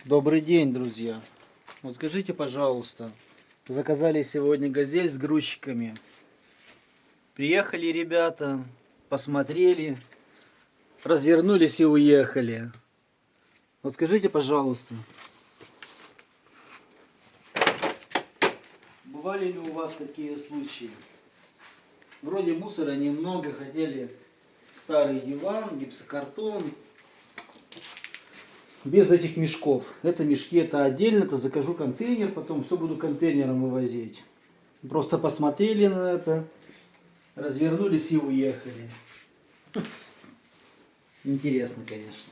Добрый день, друзья. Вот скажите, пожалуйста, заказали сегодня газель с грузчиками. Приехали ребята, посмотрели, развернулись и уехали. Вот скажите, пожалуйста, бывали ли у вас такие случаи? Вроде мусора немного, хотели старый диван, гипсокартон. Без этих мешков. Это мешки, это отдельно, это закажу контейнер, потом все буду контейнером вывозить. Просто посмотрели на это, развернулись и уехали. Интересно, конечно.